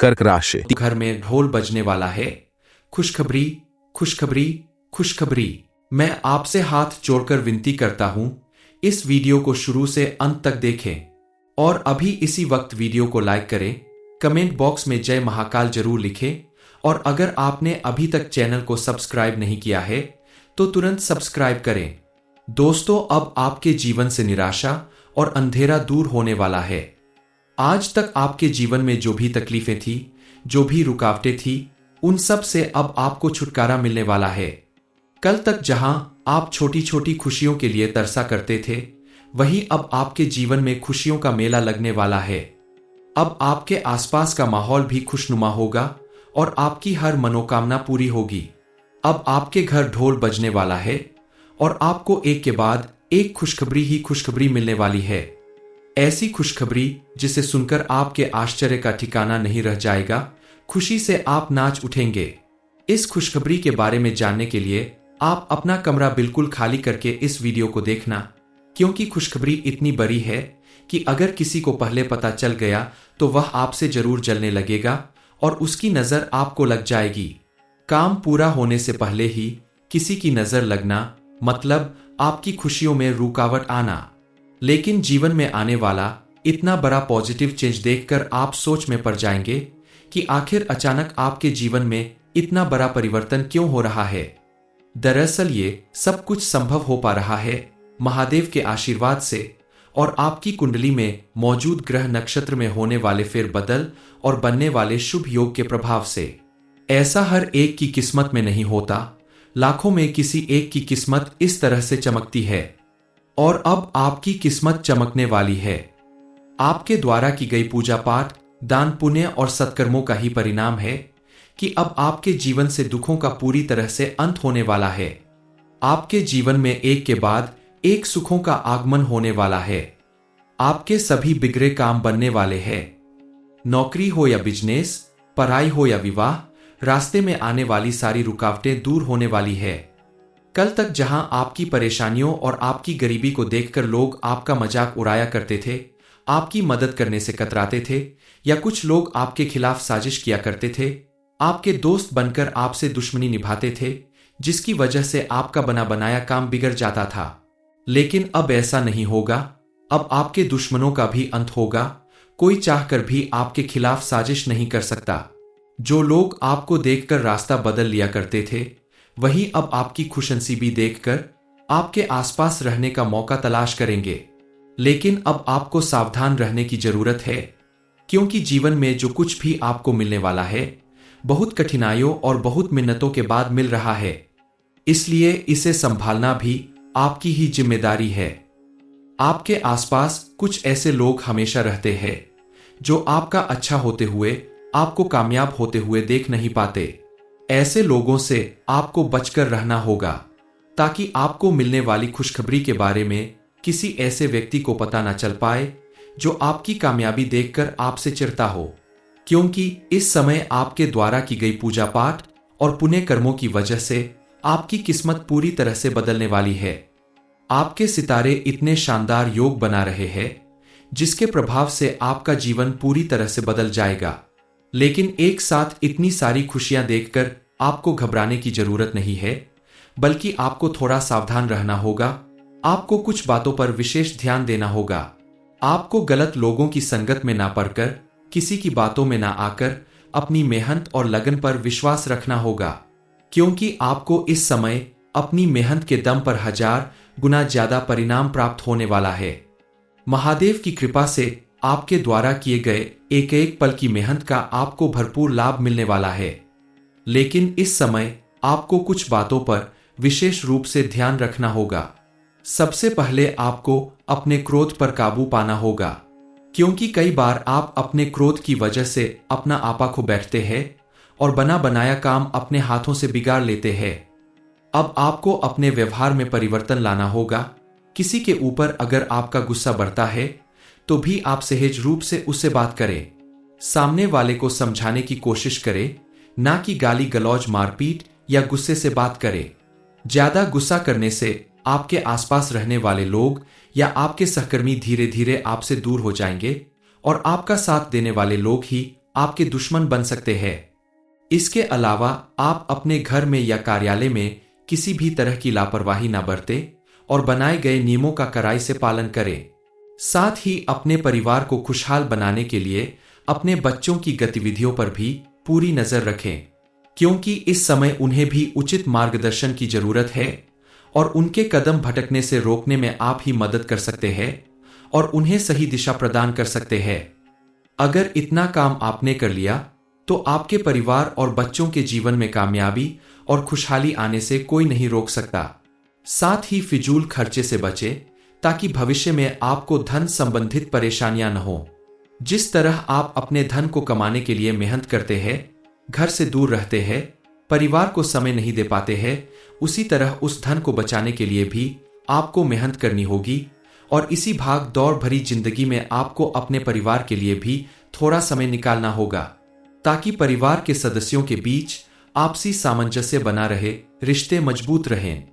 कर्क राशि। घर में ढोल बजने वाला है। खुशखबरी, खुशखबरी, खुशखबरी। मैं आपसे हाथ जोड़कर विनती करता हूं, इस वीडियो को शुरू से अंत तक देखें और अभी इसी वक्त वीडियो को लाइक करें। कमेंट बॉक्स में जय महाकाल जरूर लिखें और अगर आपने अभी तक चैनल को सब्सक्राइब नहीं किया है तो तुरंत सब्सक्राइब करें। दोस्तों, अब आपके जीवन से निराशा और अंधेरा दूर होने वाला है। आज तक आपके जीवन में जो भी तकलीफें थी, जो भी रुकावटें थी, उन सब से अब आपको छुटकारा मिलने वाला है। कल तक जहां आप छोटी छोटी खुशियों के लिए तरसा करते थे, वहीं अब आपके जीवन में खुशियों का मेला लगने वाला है। अब आपके आसपास का माहौल भी खुशनुमा होगा और आपकी हर मनोकामना पूरी होगी। अब आपके घर ढोल बजने वाला है और आपको एक के बाद एक खुशखबरी ही खुशखबरी मिलने वाली है। ऐसी खुशखबरी जिसे सुनकर आपके आश्चर्य का ठिकाना नहीं रह जाएगा। खुशी से आप नाच उठेंगे। इस खुशखबरी के बारे में जानने के लिए आप अपना कमरा बिल्कुल खाली करके इस वीडियो को देखना, क्योंकि खुशखबरी इतनी बड़ी है कि अगर किसी को पहले पता चल गया तो वह आपसे जरूर जलने लगेगा और उसकी नजर आपको लग जाएगी। काम पूरा होने से पहले ही किसी की नजर लगना मतलब आपकी खुशियों में रुकावट आना। लेकिन जीवन में आने वाला इतना बड़ा पॉजिटिव चेंज देखकर आप सोच में पड़ जाएंगे कि आखिर अचानक आपके जीवन में इतना बड़ा परिवर्तन क्यों हो रहा है। दरअसल ये सब कुछ संभव हो पा रहा है महादेव के आशीर्वाद से और आपकी कुंडली में मौजूद ग्रह नक्षत्र में होने वाले फेरबदल और बनने वाले शुभ योग के प्रभाव से। ऐसा हर एक की किस्मत में नहीं होता, लाखों में किसी एक की किस्मत इस तरह से चमकती है और अब आपकी किस्मत चमकने वाली है। आपके द्वारा की गई पूजा पाठ, दान पुण्य और सत्कर्मों का ही परिणाम है कि अब आपके जीवन से दुखों का पूरी तरह से अंत होने वाला है। आपके जीवन में एक के बाद एक सुखों का आगमन होने वाला है। आपके सभी बिगड़े काम बनने वाले हैं। नौकरी हो या बिजनेस, पढ़ाई हो या विवाह, रास्ते में आने वाली सारी रुकावटें दूर होने वाली है। कल तक जहां आपकी परेशानियों और आपकी गरीबी को देखकर लोग आपका मजाक उड़ाया करते थे, आपकी मदद करने से कतराते थे या कुछ लोग आपके खिलाफ साजिश किया करते थे, आपके दोस्त बनकर आपसे दुश्मनी निभाते थे, जिसकी वजह से आपका बना बनाया काम बिगड़ जाता था। लेकिन अब ऐसा नहीं होगा। अब आपके दुश्मनों का भी अंत होगा। कोई चाहकर भी आपके खिलाफ साजिश नहीं कर सकता। जो लोग आपको देखकर रास्ता बदल लिया करते थे, वही अब आपकी खुशनसीबी देखकर आपके आसपास रहने का मौका तलाश करेंगे। लेकिन अब आपको सावधान रहने की जरूरत है, क्योंकि जीवन में जो कुछ भी आपको मिलने वाला है, बहुत कठिनाइयों और बहुत मिन्नतों के बाद मिल रहा है। इसलिए इसे संभालना भी आपकी ही जिम्मेदारी है। आपके आसपास कुछ ऐसे लोग हमेशा रहते हैं जो आपका अच्छा होते हुए आपको कामयाब होते हुए देख नहीं पाते। ऐसे लोगों से आपको बचकर रहना होगा, ताकि आपको मिलने वाली खुशखबरी के बारे में किसी ऐसे व्यक्ति को पता न चल पाए जो आपकी कामयाबी देखकर आपसे चिढ़ता हो, क्योंकि इस समय आपके द्वारा की गई पूजा पाठ और पुण्य कर्मों की वजह से आपकी किस्मत पूरी तरह से बदलने वाली है। आपके सितारे इतने शानदार योग बना रहे हैं जिसके प्रभाव से आपका जीवन पूरी तरह से बदल जाएगा। लेकिन एक साथ इतनी सारी खुशियां देखकर आपको घबराने की जरूरत नहीं है, बल्कि आपको थोड़ा सावधान रहना होगा। आपको कुछ बातों पर विशेष ध्यान देना होगा। आपको गलत लोगों की संगत में ना पड़कर, किसी की बातों में ना आकर अपनी मेहनत और लगन पर विश्वास रखना होगा, क्योंकि आपको इस समय अपनी मेहनत के दम पर 1000 गुना ज्यादा परिणाम प्राप्त होने वाला है। महादेव की कृपा से आपके द्वारा किए गए एक एक पल की मेहनत का आपको भरपूर लाभ मिलने वाला है। लेकिन इस समय आपको कुछ बातों पर विशेष रूप से ध्यान रखना होगा। सबसे पहले आपको अपने क्रोध पर काबू पाना होगा, क्योंकि कई बार आप अपने क्रोध की वजह से अपना आपा खो बैठते हैं और बना बनाया काम अपने हाथों से बिगाड़ लेते हैं। अब आपको अपने व्यवहार में परिवर्तन लाना होगा। किसी के ऊपर अगर आपका गुस्सा बढ़ता है तो भी आप सहज रूप से उससे बात करें। सामने वाले को समझाने की कोशिश करें, ना कि गाली गलौज, मारपीट या गुस्से से बात करें। ज्यादा गुस्सा करने से आपके आसपास रहने वाले लोग या आपके सहकर्मी धीरे धीरे आपसे दूर हो जाएंगे और आपका साथ देने वाले लोग ही आपके दुश्मन बन सकते हैं। इसके अलावा आप अपने घर में या कार्यालय में किसी भी तरह की लापरवाही न बरतें और बनाए गए नियमों का कड़ाई से पालन करें। साथ ही अपने परिवार को खुशहाल बनाने के लिए अपने बच्चों की गतिविधियों पर भी पूरी नजर रखें, क्योंकि इस समय उन्हें भी उचित मार्गदर्शन की जरूरत है और उनके कदम भटकने से रोकने में आप ही मदद कर सकते हैं और उन्हें सही दिशा प्रदान कर सकते हैं। अगर इतना काम आपने कर लिया तो आपके परिवार और बच्चों के जीवन में कामयाबी और खुशहाली आने से कोई नहीं रोक सकता। साथ ही फिजूल खर्चे से बचे ताकि भविष्य में आपको धन संबंधित परेशानियां न हो। जिस तरह आप अपने धन को कमाने के लिए मेहनत करते हैं, घर से दूर रहते हैं, परिवार को समय नहीं दे पाते हैं, उसी तरह उस धन को बचाने के लिए भी आपको मेहनत करनी होगी और इसी भाग दौड़ भरी जिंदगी में आपको अपने परिवार के लिए भी थोड़ा समय निकालना होगा, ताकि परिवार के सदस्यों के बीच आपसी सामंजस्य बना रहे, रिश्ते मजबूत रहें।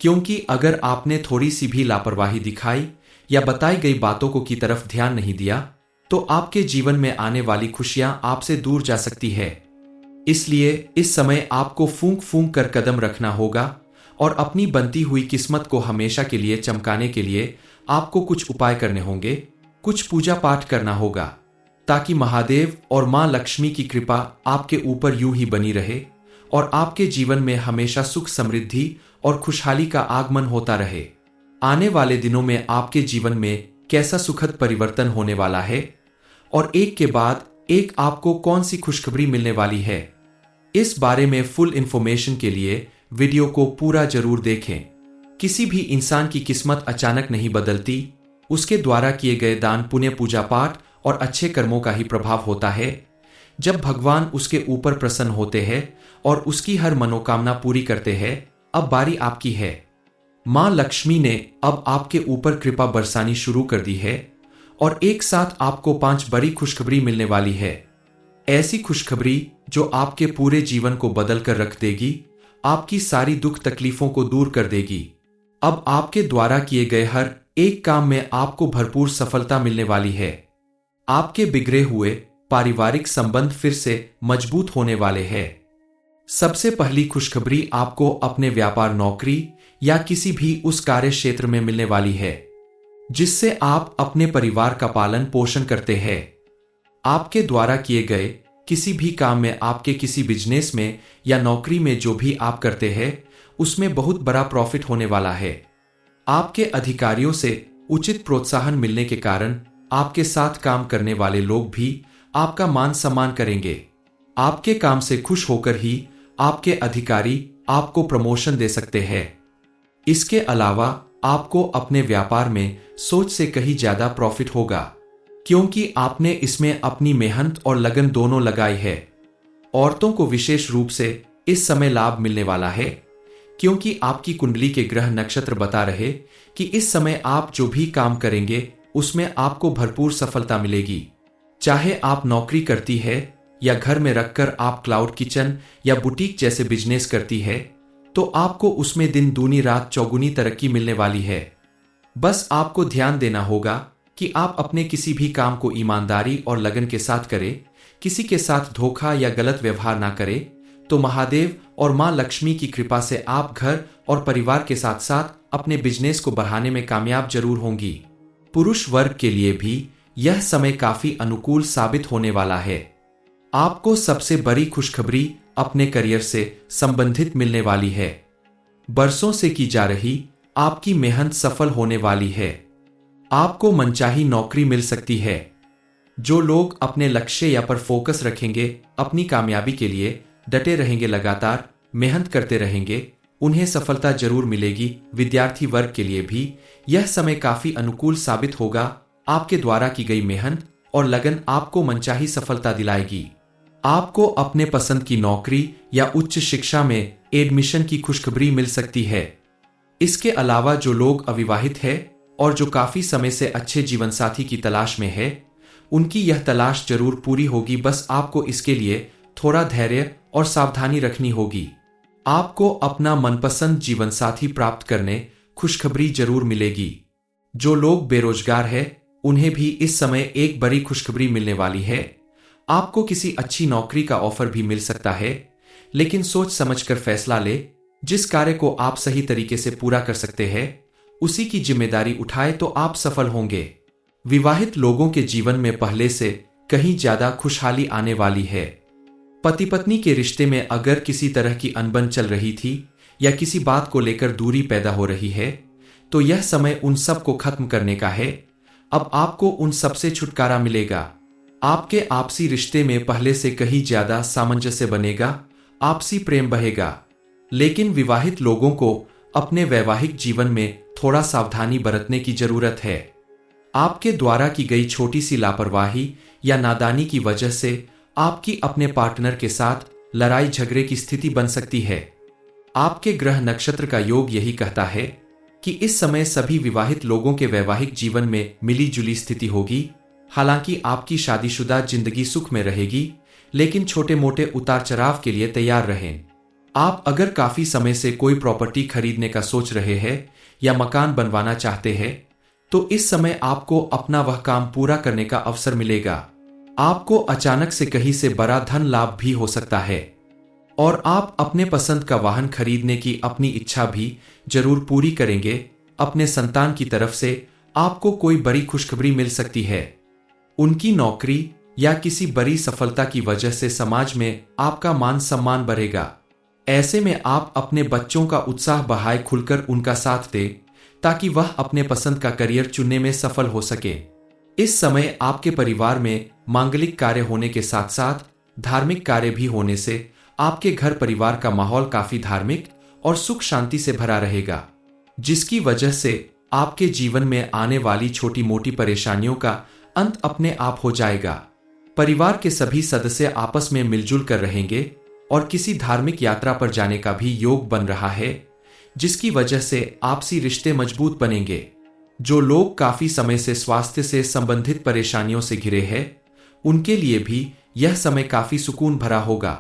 क्योंकि अगर आपने थोड़ी सी भी लापरवाही दिखाई या बताई गई बातों को की तरफ ध्यान नहीं दिया तो आपके जीवन में आने वाली खुशियां आपसे दूर जा सकती है। इसलिए इस समय आपको फूंक फूंक कर कदम रखना होगा और अपनी बनती हुई किस्मत को हमेशा के लिए चमकाने के लिए आपको कुछ उपाय करने होंगे, कुछ पूजा पाठ करना होगा, ताकि महादेव और मां लक्ष्मी की कृपा आपके ऊपर यूं ही बनी रहे और आपके जीवन में हमेशा सुख, समृद्धि और खुशहाली का आगमन होता रहे। आने वाले दिनों में आपके जीवन में कैसा सुखद परिवर्तन होने वाला है और एक के बाद एक आपको कौन सी खुशखबरी मिलने वाली है, इस बारे में फुल इंफॉर्मेशन के लिए वीडियो को पूरा जरूर देखें। किसी भी इंसान की किस्मत अचानक नहीं बदलती, उसके द्वारा किए गए दान, पुण्य, पूजा पाठ और अच्छे कर्मों का ही प्रभाव होता है। जब भगवान उसके ऊपर प्रसन्न होते हैं और उसकी हर मनोकामना पूरी करते हैं, अब बारी आपकी है। मां लक्ष्मी ने अब आपके ऊपर कृपा बरसानी शुरू कर दी है और एक साथ आपको 5 बड़ी खुशखबरी मिलने वाली है। ऐसी खुशखबरी जो आपके पूरे जीवन को बदल कर रख देगी, आपकी सारी दुख तकलीफों को दूर कर देगी। अब आपके द्वारा किए गए हर एक काम में आपको भरपूर सफलता मिलने वाली है। आपके बिगड़े हुए पारिवारिक संबंध फिर से मजबूत होने वाले हैं। सबसे पहली खुशखबरी आपको अपने व्यापार, नौकरी या किसी भी उस कार्य क्षेत्र में मिलने वाली है जिससे आप अपने परिवार का पालन पोषण करते हैं। आपके द्वारा किए गए किसी भी काम में, आपके किसी बिजनेस में या नौकरी में जो भी आप करते हैं, उसमें बहुत बड़ा प्रॉफिट होने वाला है। आपके अधिकारियों से उचित प्रोत्साहन मिलने के कारण आपके साथ काम करने वाले लोग भी आपका मान सम्मान करेंगे। आपके काम से खुश होकर ही आपके अधिकारी आपको प्रमोशन दे सकते हैं। इसके अलावा आपको अपने व्यापार में सोच से कहीं ज्यादा प्रॉफिट होगा, क्योंकि आपने इसमें अपनी मेहनत और लगन दोनों लगाई है। औरतों को विशेष रूप से इस समय लाभ मिलने वाला है, क्योंकि आपकी कुंडली के ग्रह नक्षत्र बता रहे कि इस समय आप जो भी काम करेंगे उसमें आपको भरपूर सफलता मिलेगी। चाहे आप नौकरी करती है या घर में रखकर आप क्लाउड किचन या बुटीक जैसे बिजनेस करती है, तो आपको उसमें दिन दूनी रात चौगुनी तरक्की मिलने वाली है। बस आपको ध्यान देना होगा कि आप अपने किसी भी काम को ईमानदारी और लगन के साथ करें, किसी के साथ धोखा या गलत व्यवहार ना करें, तो महादेव और मां लक्ष्मी की कृपा से आप घर और परिवार के साथ साथ अपने बिजनेस को बढ़ाने में कामयाब जरूर होंगी। पुरुष वर्ग के लिए भी यह समय काफी अनुकूल साबित होने वाला है। आपको सबसे बड़ी खुशखबरी अपने करियर से संबंधित मिलने वाली है। बरसों से की जा रही आपकी मेहनत सफल होने वाली है। आपको मनचाही नौकरी मिल सकती है। जो लोग अपने लक्ष्य या पर फोकस रखेंगे, अपनी कामयाबी के लिए डटे रहेंगे, लगातार मेहनत करते रहेंगे, उन्हें सफलता जरूर मिलेगी। विद्यार्थी वर्ग के लिए भी यह समय काफी अनुकूल साबित होगा। आपके द्वारा की गई मेहनत और लगन आपको मनचाही सफलता दिलाएगी। आपको अपने पसंद की नौकरी या उच्च शिक्षा में एडमिशन की खुशखबरी मिल सकती है। इसके अलावा जो लोग अविवाहित हैं और जो काफी समय से अच्छे जीवन साथी की तलाश में है, उनकी यह तलाश जरूर पूरी होगी। बस आपको इसके लिए थोड़ा धैर्य और सावधानी रखनी होगी। आपको अपना मनपसंद जीवन साथी प्राप्त करने खुशखबरी जरूर मिलेगी। जो लोग बेरोजगार हैं, उन्हें भी इस समय एक बड़ी खुशखबरी मिलने वाली है। आपको किसी अच्छी नौकरी का ऑफर भी मिल सकता है, लेकिन सोच समझकर फैसला ले। जिस कार्य को आप सही तरीके से पूरा कर सकते हैं, उसी की जिम्मेदारी उठाए तो आप सफल होंगे। विवाहित लोगों के जीवन में पहले से कहीं ज्यादा खुशहाली आने वाली है। पति पत्नी के रिश्ते में अगर किसी तरह की अनबन चल रही थी या किसी बात को लेकर दूरी पैदा हो रही है, तो यह समय उन सब को खत्म करने का है। अब आपको उन सब से छुटकारा मिलेगा। आपके आपसी रिश्ते में पहले से कहीं ज्यादा सामंजस्य बनेगा, आपसी प्रेम बहेगा। लेकिन विवाहित लोगों को अपने वैवाहिक जीवन में थोड़ा सावधानी बरतने की जरूरत है। आपके द्वारा की गई छोटी सी लापरवाही या नादानी की वजह से आपकी अपने पार्टनर के साथ लड़ाई झगड़े की स्थिति बन सकती है। आपके ग्रह नक्षत्र का योग यही कहता है कि इस समय सभी विवाहित लोगों के वैवाहिक जीवन में मिली जुली स्थिति होगी। हालांकि आपकी शादीशुदा जिंदगी सुख में रहेगी, लेकिन छोटे मोटे उतार चढ़ाव के लिए तैयार रहें। आप अगर काफी समय से कोई प्रॉपर्टी खरीदने का सोच रहे हैं या मकान बनवाना चाहते हैं, तो इस समय आपको अपना वह काम पूरा करने का अवसर मिलेगा। आपको अचानक से कहीं से बड़ा धन लाभ भी हो सकता है और आप अपने पसंद का वाहन खरीदने की अपनी इच्छा भी जरूर पूरी करेंगे। अपने संतान की तरफ से आपको कोई बड़ी खुशखबरी मिल सकती है। उनकी नौकरी या किसी बड़ी सफलता की वजह से समाज में आपका मान सम्मान बढ़ेगा। ऐसे में आप अपने बच्चों का उत्साह बढ़ाए खुलकर उनका साथ दें, ताकि वह अपने पसंद का करियर चुनने में सफल हो सके। इस समय आपके परिवार में मांगलिक कार्य होने के साथ साथ धार्मिक कार्य भी होने से आपके घर परिवार का माहौल काफी धार्मिक और सुख शांति से भरा रहेगा, जिसकी वजह से आपके जीवन में आने वाली छोटी मोटी परेशानियों का अंत अपने आप हो जाएगा। परिवार के सभी सदस्य आपस में मिलजुल कर रहेंगे और किसी धार्मिक यात्रा पर जाने का भी योग बन रहा है, जिसकी वजह से आपसी रिश्ते मजबूत बनेंगे। जो लोग काफी समय से स्वास्थ्य से संबंधित परेशानियों से घिरे हैं, उनके लिए भी यह समय काफी सुकून भरा होगा,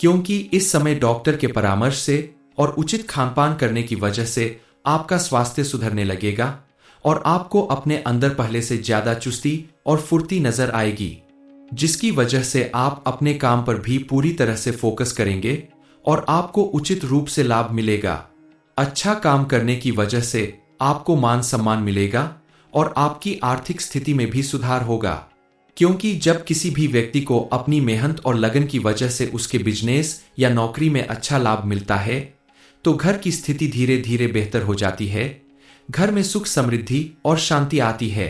क्योंकि इस समय डॉक्टर के परामर्श से और उचित खानपान करने की वजह से आपका स्वास्थ्य सुधरने लगेगा और आपको अपने अंदर पहले से ज्यादा चुस्ती और फुर्ती नजर आएगी, जिसकी वजह से आप अपने काम पर भी पूरी तरह से फोकस करेंगे और आपको उचित रूप से लाभ मिलेगा। अच्छा काम करने की वजह से आपको मान सम्मान मिलेगा और आपकी आर्थिक स्थिति में भी सुधार होगा, क्योंकि जब किसी भी व्यक्ति को अपनी मेहनत और लगन की वजह से उसके बिजनेस या नौकरी में अच्छा लाभ मिलता है, तो घर की स्थिति धीरे धीरे बेहतर हो जाती है। घर में सुख समृद्धि और शांति आती है।